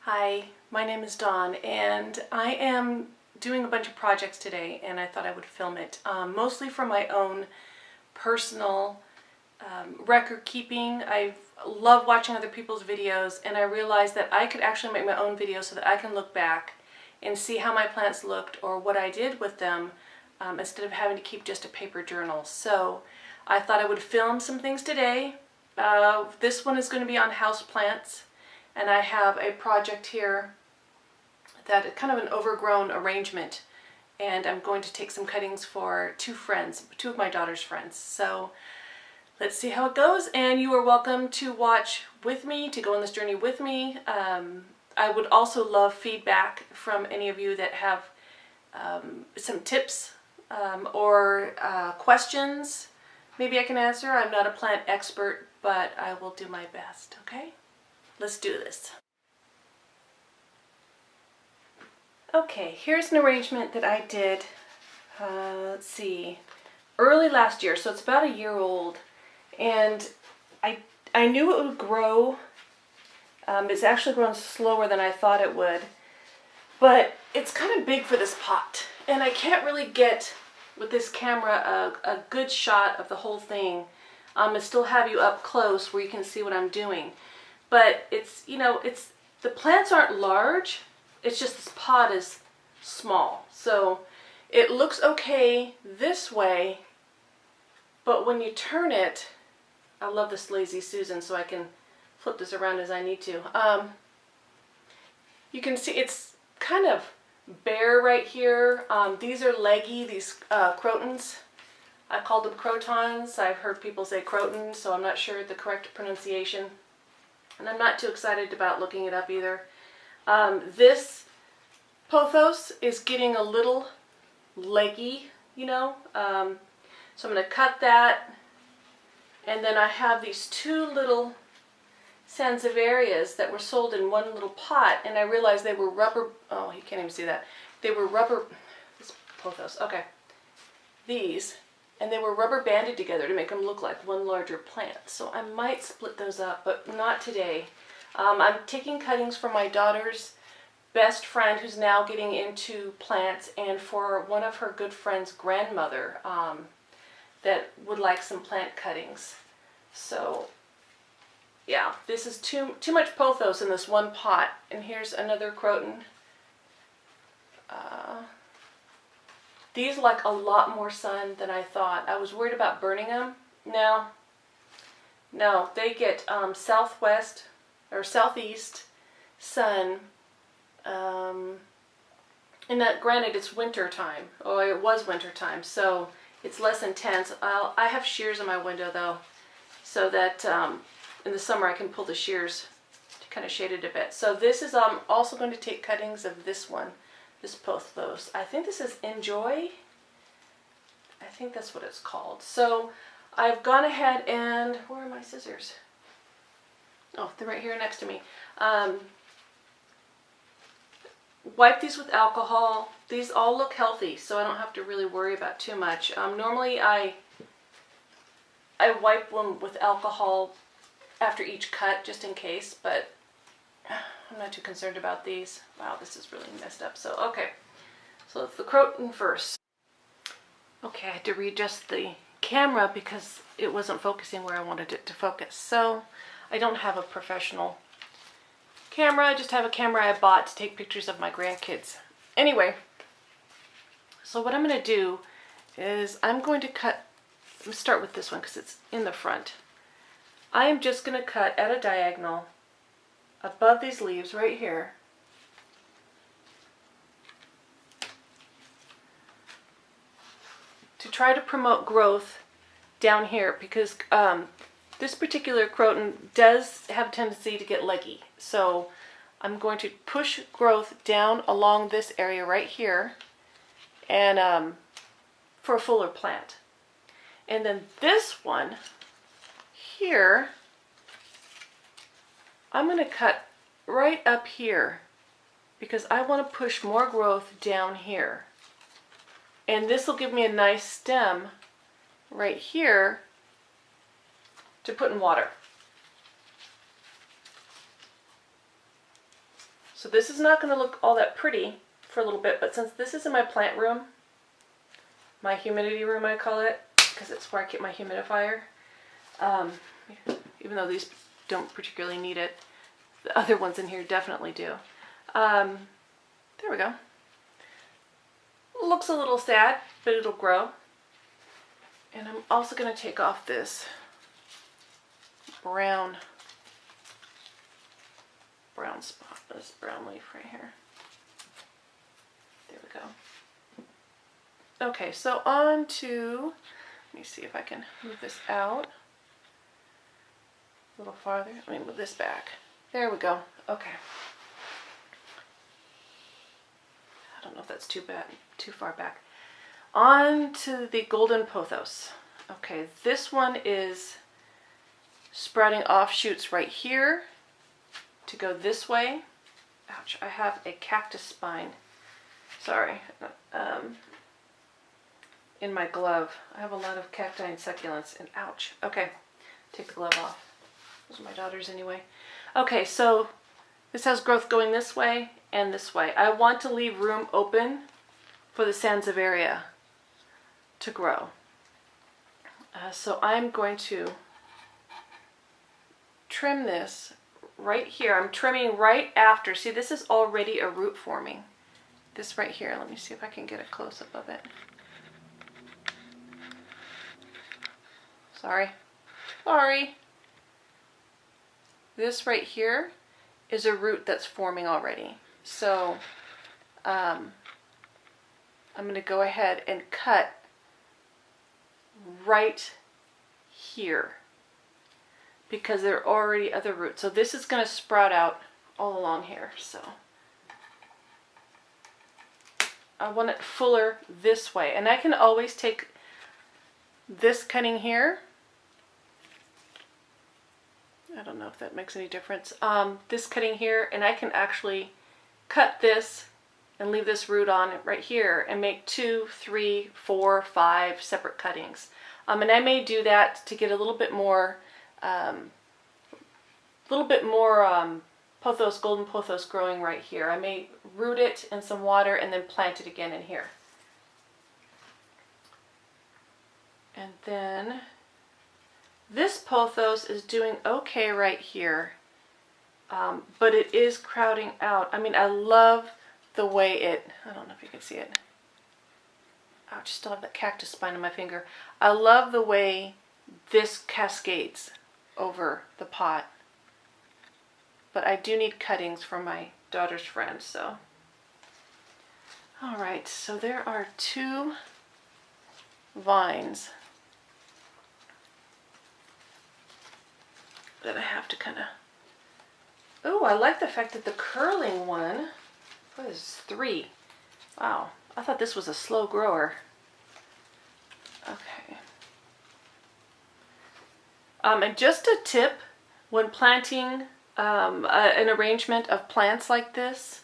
Hi, my name is Dawn and I am doing a bunch of projects today and I thought I would film it, mostly for my own personal record keeping. I love watching other people's videos and I realized that I could actually make my own videos so that I can look back and see how my plants looked or what I did with them instead of having to keep just a paper journal. So I thought I would film some things today. This one is going to be on houseplants. And I have a project here that is kind of an overgrown arrangement, and I'm going to take some cuttings for two of my daughter's friends. So let's see how it goes, and you are welcome to watch with me, to go on this journey with me. I would also love feedback from any of you that have some tips or questions maybe I can answer. I'm not a plant expert, but I will do my best, okay? Let's do this. Okay, here's an arrangement that I did, let's see, early last year, so it's about a year old, and I knew it would grow. It's actually grown slower than I thought it would, but it's kind of big for this pot, and I can't really get, with this camera, a good shot of the whole thing, and still have you up close where you can see what I'm doing. But it's, you know, the plants aren't large, it's just this pot is small. So it looks okay this way, but when you turn it, I love this Lazy Susan so I can flip this around as I need to. You can see it's kind of bare right here. These are leggy, these crotons. I called them crotons. I've heard people say crotons, so I'm not sure the correct pronunciation. And I'm not too excited about looking it up either. This pothos is getting a little leggy, you know. So I'm going to cut that. And then I have these two little sansevierias that were sold in one little pot. And I realized they were rubber. Oh, you can't even see that. They were rubber. This pothos. Okay. These. And they were rubber banded together to make them look like one larger plant. So I might split those up, but not today. I'm taking cuttings from my daughter's best friend who's now getting into plants, and for one of her good friend's grandmother that would like some plant cuttings. So yeah, this is too much pothos in this one pot. And here's another croton. These like a lot more sun than I thought. I was worried about burning them. No, they get southwest or southeast sun. And that, granted, it's winter time, or it was winter time, so it's less intense. I have shears in my window though, so that in the summer I can pull the shears to kind of shade it a bit. So this is also going to take cuttings of this one. This pothos. I think this is Enjoy. I think that's what it's called. So I've gone ahead and, where are my scissors? Oh, they're right here next to me. Wipe these with alcohol. These all look healthy, so I don't have to really worry about too much. Normally I wipe them with alcohol after each cut just in case, but I'm not too concerned about these. Wow, this is really messed up. So, okay. So it's the croton first. Okay, I had to readjust the camera because it wasn't focusing where I wanted it to focus. So, I don't have a professional camera. I just have a camera I bought to take pictures of my grandkids. Anyway, so what I'm going to do is I'm going to cut, let's start with this one because it's in the front. I am just going to cut at a diagonal above these leaves right here. To try to promote growth down here, because this particular croton does have a tendency to get leggy. So I'm going to push growth down along this area right here, and for a fuller plant. And then this one here, I'm going to cut right up here because I want to push more growth down here. And this will give me a nice stem right here to put in water. So this is not going to look all that pretty for a little bit, but since this is in my plant room, my humidity room I call it, because it's where I keep my humidifier, even though these don't particularly need it, the other ones in here definitely do. There we go. Looks a little sad, but it'll grow. And I'm also going to take off this brown spot, this brown leaf right here. There we go. Okay, so on to, let me see if I can move this out a little farther. Let me move this back. There we go. Okay. I don't know if that's too far back. On to the golden pothos. Okay, this one is sprouting offshoots right here to go this way. Ouch, I have a cactus spine. Sorry. In my glove. I have a lot of cacti and succulents, and ouch. Okay, take the glove off. Those are my daughter's anyway. Okay, so this has growth going this way and this way. I want to leave room open for the Sansevieria to grow. So I'm going to trim this right here. I'm trimming right after. See, this is already a root forming. This right here. Let me see if I can get a close-up of it. Sorry. This right here is a root that's forming already. So I'm going to go ahead and cut right here because there are already other roots. So this is going to sprout out all along here. So I want it fuller this way. And I can always take this cutting here. I don't know if that makes any difference. This cutting here, and I can actually cut this and leave this root on right here and make 2, 3, 4, 5 separate cuttings. And I may do that to get a little bit more pothos, golden pothos growing right here. I may root it in some water and then plant it again in here. And then this pothos is doing okay right here, but it is crowding out. I mean, I love the way it, I don't know if you can see it. Ouch, still have that cactus spine on my finger. I love the way this cascades over the pot. But I do need cuttings for my daughter's friends, so. All right, so there are 2 vines that I have to kind of, oh, I like the fact that the curling one, what is 3? Wow, I thought this was a slow grower. Okay. And just a tip, when planting an arrangement of plants like this,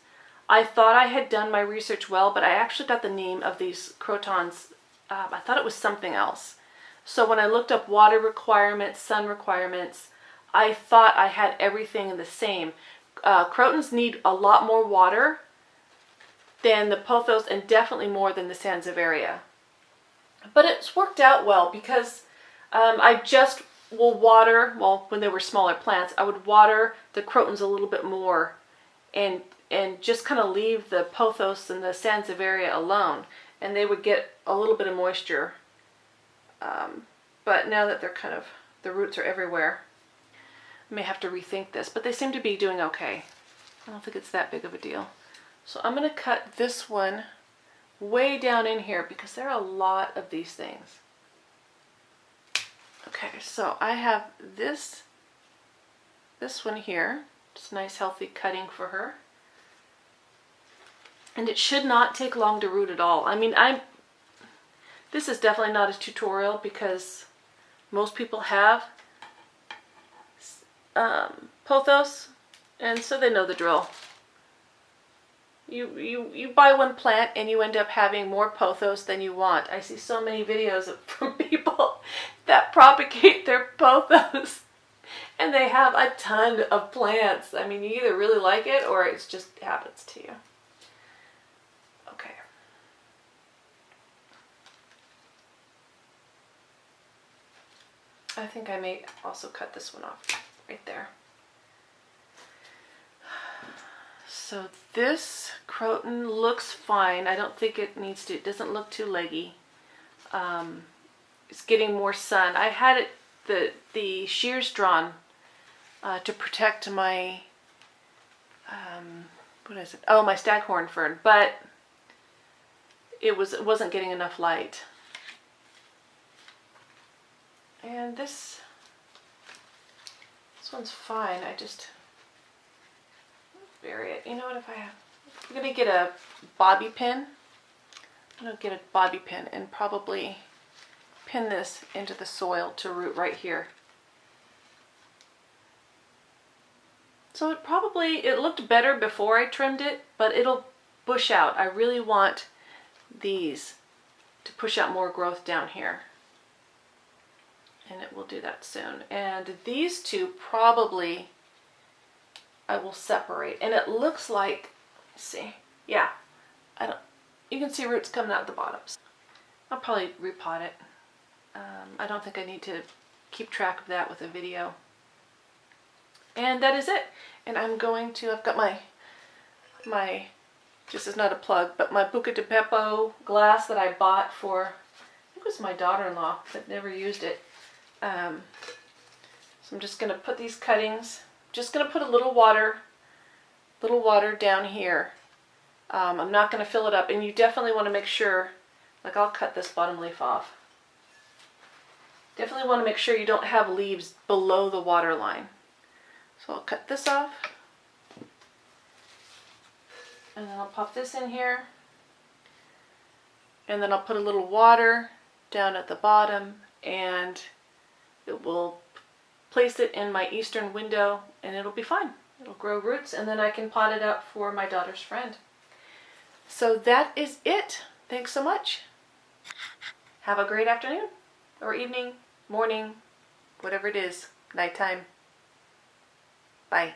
I thought I had done my research well, but I actually got the name of these crotons, I thought it was something else. So when I looked up water requirements, sun requirements, I thought I had everything the same. Crotons need a lot more water than the pothos and definitely more than the Sansevieria. But it's worked out well because I just will water, well, when they were smaller plants, I would water the crotons a little bit more and just kind of leave the pothos and the Sansevieria alone, and they would get a little bit of moisture. But now that they're kind of, the roots are everywhere, I may have to rethink this, but they seem to be doing okay. I don't think it's that big of a deal. So I'm going to cut this one way down in here because there are a lot of these things. Okay, so I have this one here. It's a nice healthy cutting for her. And it should not take long to root at all. I mean, this is definitely not a tutorial because most people have pothos, and so they know the drill. You buy one plant and you end up having more pothos than you want. I see so many videos from people that propagate their pothos And they have a ton of plants. I mean, you either really like it or it just happens to you. Okay. I think I may also cut this one off right there. So this croton looks fine. I don't think it needs to, it doesn't look too leggy. It's getting more sun. I had it, the shears drawn to protect my, what is it? Oh, my staghorn fern, but it wasn't getting enough light. And this one's fine. I just bury it. You know what, I'm gonna get a bobby pin. I'm gonna get a bobby pin and probably pin this into the soil to root right here. So it looked better before I trimmed it, but it'll bush out. I really want these to push out more growth down here. And it will do that soon. And these two probably I will separate. And it looks like, let's see, yeah, you can see roots coming out the bottoms. I'll probably repot it. I don't think I need to keep track of that with a video. And that is it. And I'm going to, I've got my, this is not a plug, but my Buca di Beppo glass that I bought for, I think it was my daughter-in-law, but never used it. So I'm just going to put these cuttings, just going to put a little water down here. I'm not going to fill it up, and you definitely want to make sure, like I'll cut this bottom leaf off. Definitely want to make sure you don't have leaves below the water line. So I'll cut this off, and then I'll pop this in here, and then I'll put a little water down at the bottom, and it will place it in my eastern window, and it'll be fine. It'll grow roots, and then I can pot it up for my daughter's friend. So that is it. Thanks so much. Have a great afternoon, or evening, morning, whatever it is, nighttime. Bye.